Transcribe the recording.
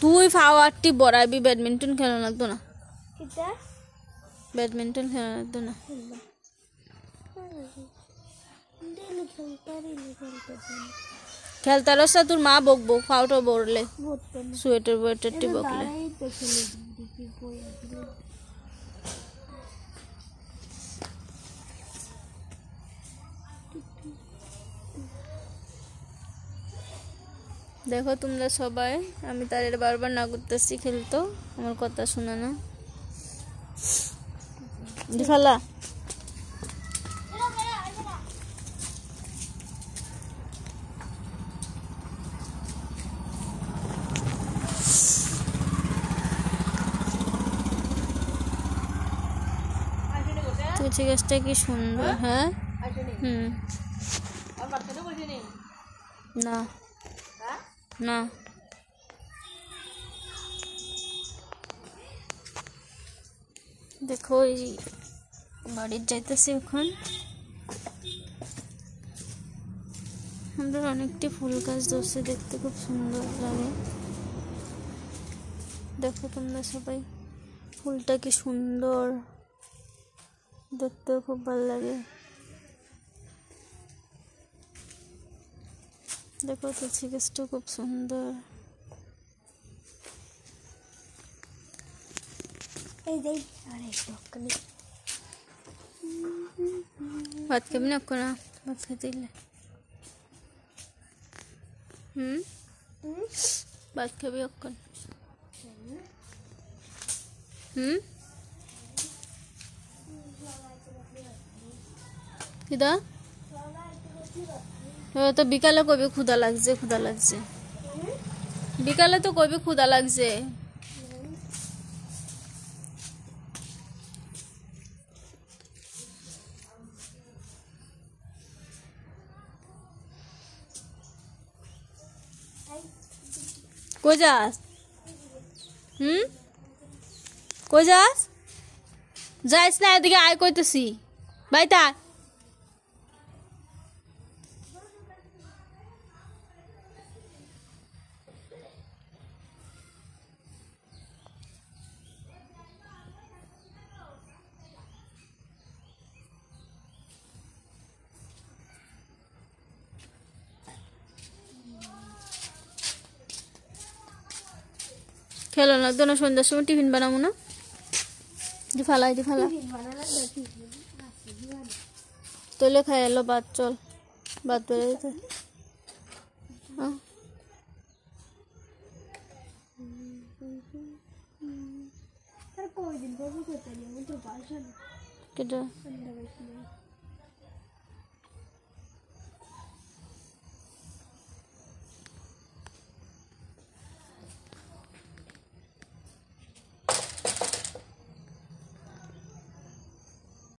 তুই ফাওয়ারটি বড়াইবি ব্যাডমিন্টন খেলা লাগতো না ব্যাডমিন্টন খেলা লাগতো না খেলতে রসা তোর মা বকবো ফাউটা বড়লে সোয়েটার ওয়েটারটি বকলে দেখো তোমরা সবাই আমি তার বারবার না করতেছি খেলতো আমার কথা শোনা না দিফালা তুলসী গাছটা কি সুন্দর হ্যাঁ না না দেখো এই বাড়ির যাইতেছি এখন আমরা অনেকটি ফুল গাছ ধরছে দেখতে খুব সুন্দর লাগে দেখো তোমরা সবাই ফুলটা কি সুন্দর দেখতেও খুব ভালো লাগে দেখো তুলসী গাছটা খুব সুন্দর ভাত খাবি না করা ভাত খেতে দিলে ভাত খাবি অক্ষণ কিদা তো বিকালে কবি ক্ষুধা লাগছে বিকালে তো কবি ক্ষুধা লাগছে কই যাস কই যাস যাইস না এদিকে আয় কইতেছি বাইতা খেলো না তো না সন্ধ্যার সময় টিফিন বানাবো না দি ফালা তোলে খাই এলো ভাত চল ভাত বেড়ে যেতে কেটা